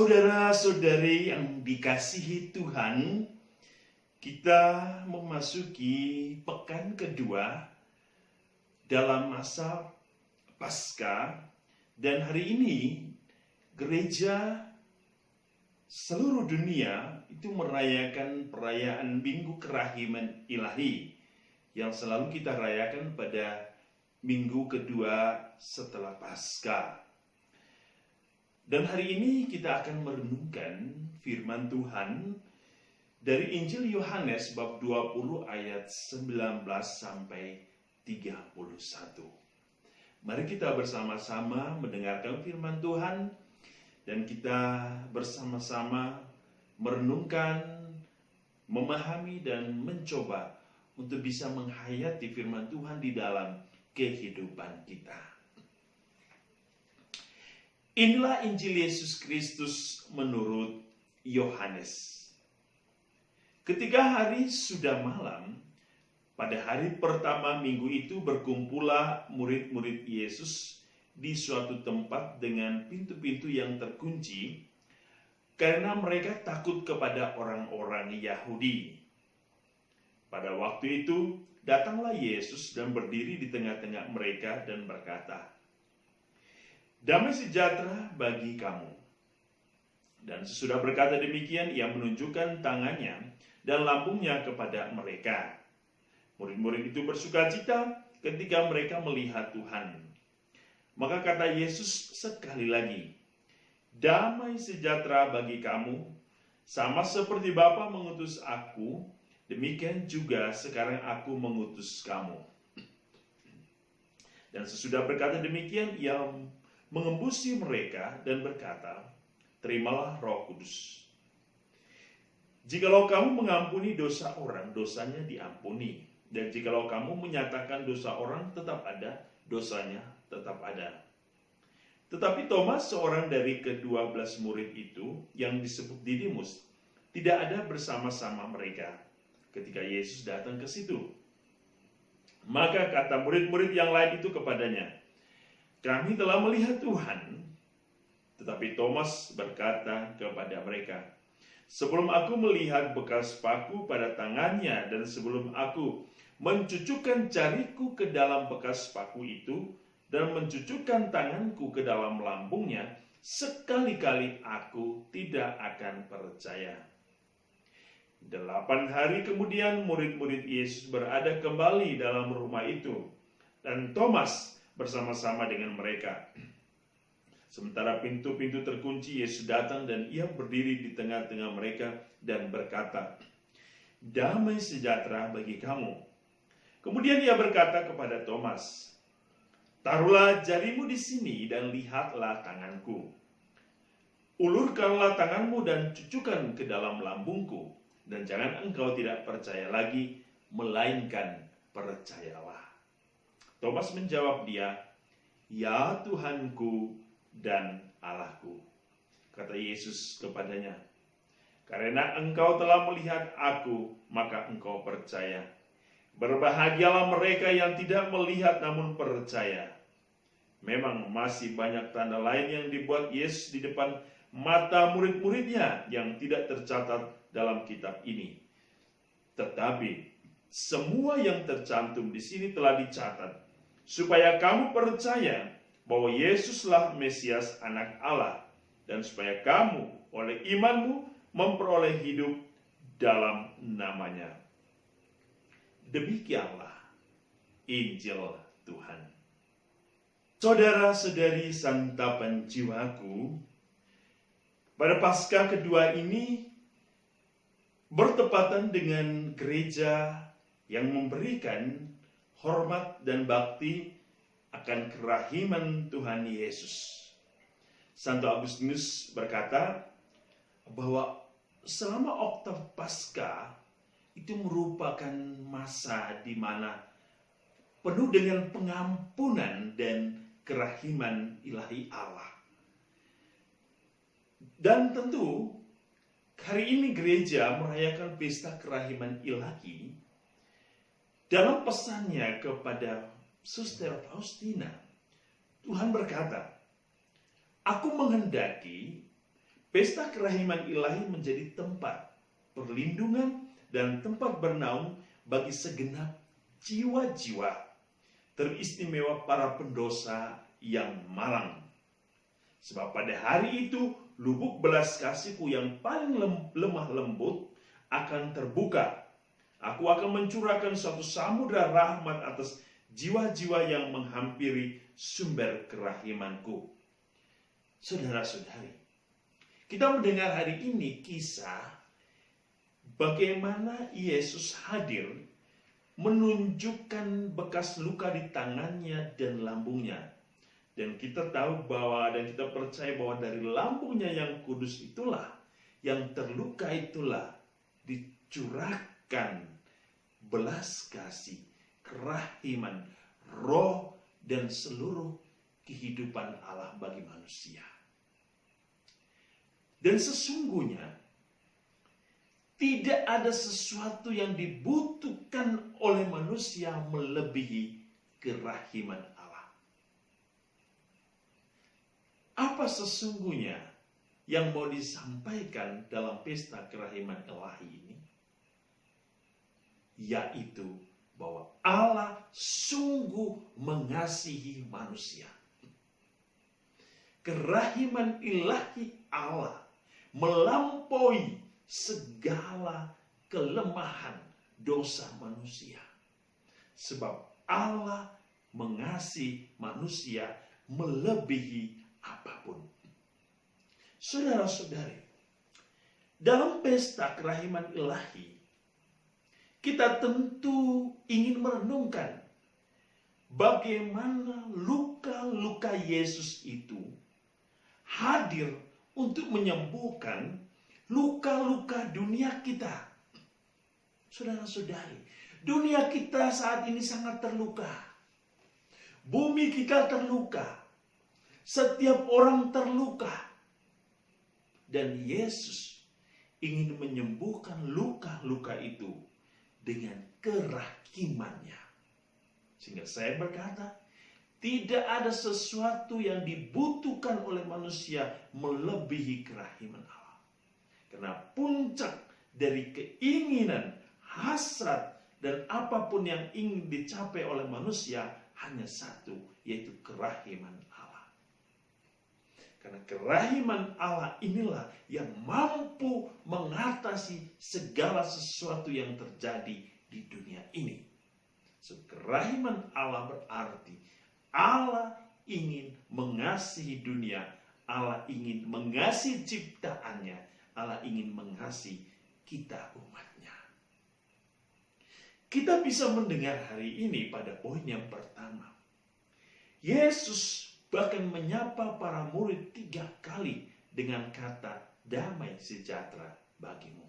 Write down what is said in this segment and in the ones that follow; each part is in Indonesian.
Saudara-saudari yang dikasihi Tuhan, kita memasuki pekan kedua dalam masa Paskah, dan hari ini gereja seluruh dunia itu merayakan perayaan Minggu Kerahiman Ilahi yang selalu kita rayakan pada minggu kedua setelah Paskah. Dan hari ini kita akan merenungkan firman Tuhan dari Injil Yohanes bab 20 ayat 19 sampai 31. Mari kita bersama-sama mendengarkan firman Tuhan dan kita bersama-sama merenungkan, memahami dan mencoba untuk bisa menghayati firman Tuhan di dalam kehidupan kita. Inilah Injil Yesus Kristus menurut Yohanes. Ketika hari sudah malam, pada hari pertama minggu itu berkumpullah murid-murid Yesus di suatu tempat dengan pintu-pintu yang terkunci, karena mereka takut kepada orang-orang Yahudi. Pada waktu itu, datanglah Yesus dan berdiri di tengah-tengah mereka dan berkata, "Damai sejahtera bagi kamu." Dan sesudah berkata demikian, ia menunjukkan tangannya dan lambungnya kepada mereka. Murid-murid itu bersukacita ketika mereka melihat Tuhan. Maka kata Yesus sekali lagi, "Damai sejahtera bagi kamu, sama seperti Bapa mengutus aku, demikian juga sekarang aku mengutus kamu." Dan sesudah berkata demikian, ia mengembusi mereka dan berkata, "Terimalah Roh Kudus. Jikalau kamu mengampuni dosa orang, dosanya diampuni. Dan jikalau kamu menyatakan dosa orang tetap ada, dosanya tetap ada." Tetapi Thomas, seorang dari ke-12 murid itu, yang disebut Didimus, tidak ada bersama-sama mereka ketika Yesus datang ke situ. Maka kata murid-murid yang lain itu kepadanya, "Kami telah melihat Tuhan." Tetapi Thomas berkata kepada mereka, "Sebelum aku melihat bekas paku pada tangannya dan sebelum aku mencucukkan jariku ke dalam bekas paku itu dan mencucukkan tanganku ke dalam lambungnya, sekali-kali aku tidak akan percaya." 8 hari kemudian murid-murid Yesus berada kembali dalam rumah itu, dan Thomas bersama-sama dengan mereka. Sementara pintu-pintu terkunci, Yesus datang dan ia berdiri di tengah-tengah mereka dan berkata, "Damai sejahtera bagi kamu." Kemudian ia berkata kepada Thomas, "Taruhlah jarimu di sini dan lihatlah tanganku. Ulurkanlah tanganmu dan cucukkan ke dalam lambungku, dan jangan engkau tidak percaya lagi, melainkan percayalah." Thomas menjawab dia, "Ya Tuhanku dan Allahku." Kata Yesus kepadanya, "Karena engkau telah melihat aku, maka engkau percaya. Berbahagialah mereka yang tidak melihat namun percaya." Memang masih banyak tanda lain yang dibuat Yesus di depan mata murid-muridnya yang tidak tercatat dalam kitab ini. Tetapi semua yang tercantum di sini telah dicatat, supaya kamu percaya bahwa Yesuslah Mesias Anak Allah, dan supaya kamu oleh imanmu memperoleh hidup dalam namanya. Demikianlah Injil Tuhan. Saudara-saudari santapan jiwaku, pada Paskah kedua ini bertepatan dengan gereja yang memberikan hormat dan bakti akan kerahiman Tuhan Yesus. Santo Agustinus berkata bahwa selama oktav Paskah itu merupakan masa di mana penuh dengan pengampunan dan kerahiman ilahi Allah. Dan tentu hari ini gereja merayakan pesta kerahiman ilahi dalam pesannya kepada Suster Faustina. Tuhan berkata, "Aku menghendaki Pesta kerahiman ilahi menjadi tempat perlindungan dan tempat bernaung bagi segenap jiwa-jiwa, teristimewa para pendosa yang malang. Sebab pada hari itu, lubuk belas kasihku yang paling lemah lembut akan terbuka. Aku akan mencurahkan suatu samudera rahmat atas jiwa-jiwa yang menghampiri sumber kerahimanku. Saudara-saudari, kita mendengar hari ini kisah bagaimana Yesus hadir menunjukkan bekas luka di tangannya dan lambungnya. Dan kita tahu bahwa dan kita percaya bahwa dari lambungnya yang kudus itulah, yang terluka itulah dicurahkan belas kasih, kerahiman, roh dan seluruh kehidupan Allah bagi manusia. Dan sesungguhnya tidak ada sesuatu yang dibutuhkan oleh manusia melebihi kerahiman Allah. Apa sesungguhnya yang mau disampaikan dalam pesta kerahiman ilahi ini? Yaitu bahwa Allah sungguh mengasihi manusia. Kerahiman ilahi Allah melampaui segala kelemahan dosa manusia. Sebab Allah mengasihi manusia melebihi apapun. Saudara-saudari, dalam pesta kerahiman ilahi, kita tentu ingin merenungkan bagaimana luka-luka Yesus itu hadir untuk menyembuhkan luka-luka dunia kita. Saudara-saudari, dunia kita saat ini sangat terluka. Bumi kita terluka. Setiap orang terluka. Dan Yesus ingin menyembuhkan luka-luka itu dengan kerahimannya. Sehingga saya berkata, tidak ada sesuatu yang dibutuhkan oleh manusia melebihi kerahiman Allah. Karena puncak dari keinginan, hasrat, dan apapun yang ingin dicapai oleh manusia hanya satu, yaitu kerahiman Allah. Karena kerahiman Allah inilah yang mampu mengatasi segala sesuatu yang terjadi di dunia ini. So, kerahiman Allah berarti Allah ingin mengasihi dunia, Allah ingin mengasihi ciptaannya, Allah ingin mengasihi kita umatnya. Kita bisa mendengar hari ini pada poin yang pertama. Yesus bahkan menyapa para murid 3 kali dengan kata damai sejahtera bagimu.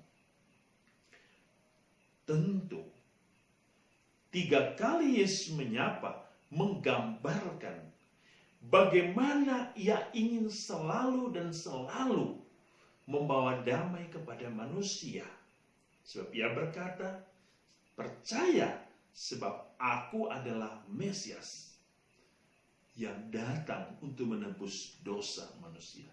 Tentu 3 kali Yesus menyapa menggambarkan bagaimana ia ingin selalu dan selalu membawa damai kepada manusia. Sebab ia berkata, percaya sebab aku adalah Mesias yang datang untuk menebus dosa manusia.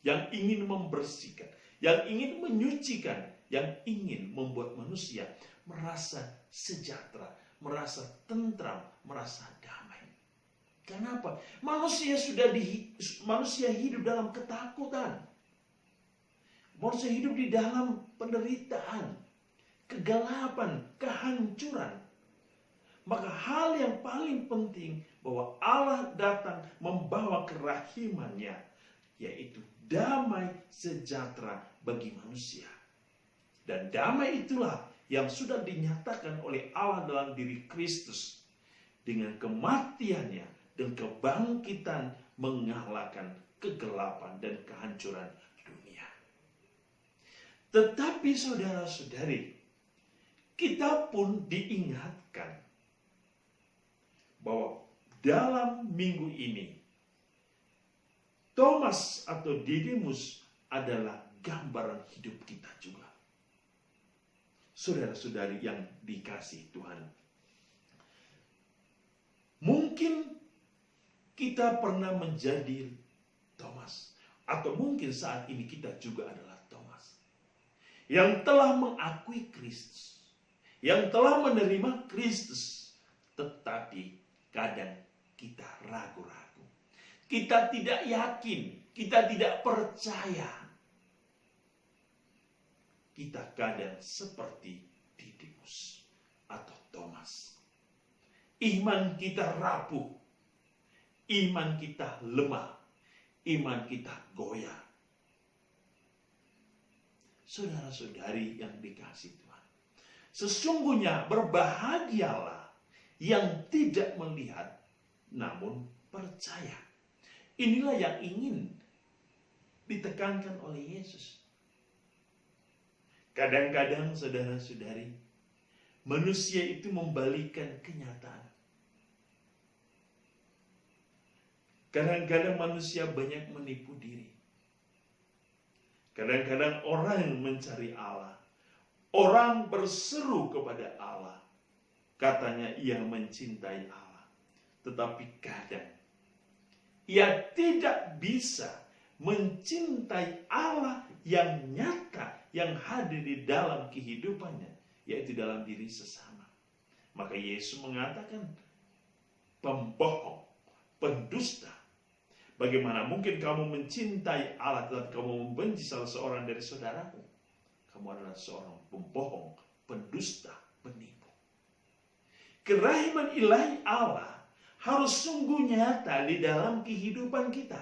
Yang ingin membersihkan, yang ingin menyucikan, yang ingin membuat manusia merasa sejahtera, merasa tentram, merasa damai. Kenapa? Manusia hidup dalam ketakutan. Manusia hidup di dalam penderitaan, kegelapan, kehancuran. Maka hal yang paling penting bahwa Allah datang membawa kerahimannya, yaitu damai sejahtera bagi manusia. Dan damai itulah yang sudah dinyatakan oleh Allah dalam diri Kristus dengan kematiannya dan kebangkitan mengalahkan kegelapan dan kehancuran dunia. Tetapi saudara-saudari, kita pun diingatkan bahwa dalam minggu ini Thomas atau Didimus adalah gambaran hidup kita juga. Saudara-saudari yang dikasihi Tuhan, mungkin kita pernah menjadi Thomas, Atau mungkin saat ini kita juga adalah Thomas yang telah mengakui Kristus, yang telah menerima Kristus, tetapi kadang kita ragu-ragu. Kita tidak yakin, kita tidak percaya. Kita kadang seperti Didimus atau Thomas. Iman kita rapuh, iman kita lemah, iman kita goyah. Saudara-saudari yang dikasihi Tuhan, sesungguhnya berbahagialah yang tidak melihat namun percaya. Inilah yang ingin ditekankan oleh Yesus. Kadang-kadang saudara-saudari, manusia itu membalikan kenyataan. Kadang-kadang manusia banyak menipu diri. Kadang-kadang orang mencari Allah. Orang berseru kepada Allah. Katanya ia mencintai Allah. Tetapi kadang ia tidak bisa mencintai Allah yang nyata, yang hadir di dalam kehidupannya, yaitu dalam diri sesama. Maka Yesus mengatakan, pembohong, pendusta. Bagaimana mungkin kamu mencintai Allah tetapi kamu membenci salah seorang dari saudaramu? Kamu adalah seorang pembohong, pendusta, penipu. Kerahiman ilahi Allah harus sungguh nyata di dalam kehidupan kita.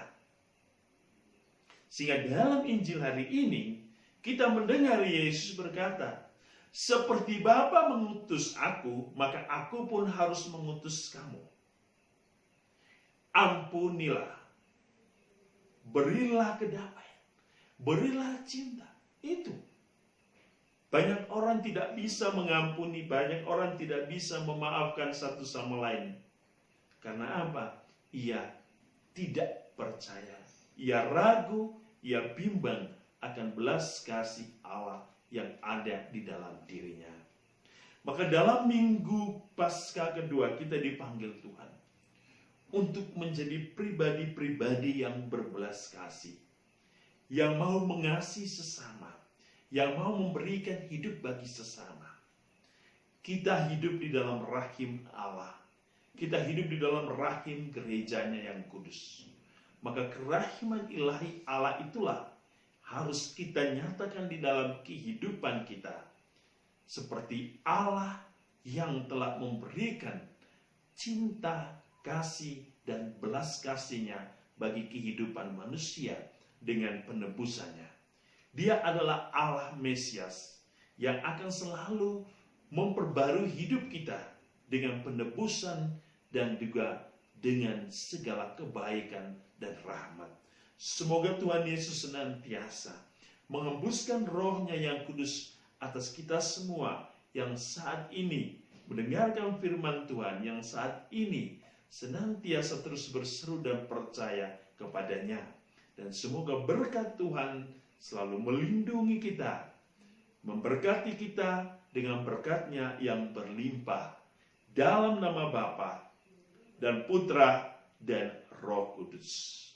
Sehingga dalam Injil hari ini kita mendengar Yesus berkata, seperti Bapa mengutus aku, maka aku pun harus mengutus kamu. Ampunilah, berilah kedamaian, berilah cinta. Itu. Banyak orang tidak bisa mengampuni, banyak orang tidak bisa memaafkan satu sama lain. Karena apa? Ia tidak percaya, ia ragu, ia bimbang akan belas kasih Allah yang ada di dalam dirinya. Maka dalam minggu Paskah kedua kita dipanggil Tuhan untuk menjadi pribadi-pribadi yang berbelas kasih, yang mau mengasihi sesama, yang mau memberikan hidup bagi sesama. Kita hidup di dalam rahim Allah. Kita hidup di dalam rahim gerejanya yang kudus. Maka kerahiman ilahi Allah itulah harus kita nyatakan di dalam kehidupan kita. Seperti Allah yang telah memberikan cinta, kasih, dan belas kasihnya bagi kehidupan manusia dengan penebusannya. Dia adalah Allah Mesias yang akan selalu memperbarui hidup kita dengan penebusan dan juga dengan segala kebaikan dan rahmat. Semoga Tuhan Yesus senantiasa mengembuskan roh-Nya yang kudus atas kita semua yang saat ini mendengarkan firman Tuhan, yang saat ini senantiasa terus berseru dan percaya kepadanya. Dan semoga berkat Tuhan selalu melindungi kita, memberkati kita dengan berkat-Nya yang berlimpah. Dalam nama Bapa dan Putra dan Roh Kudus.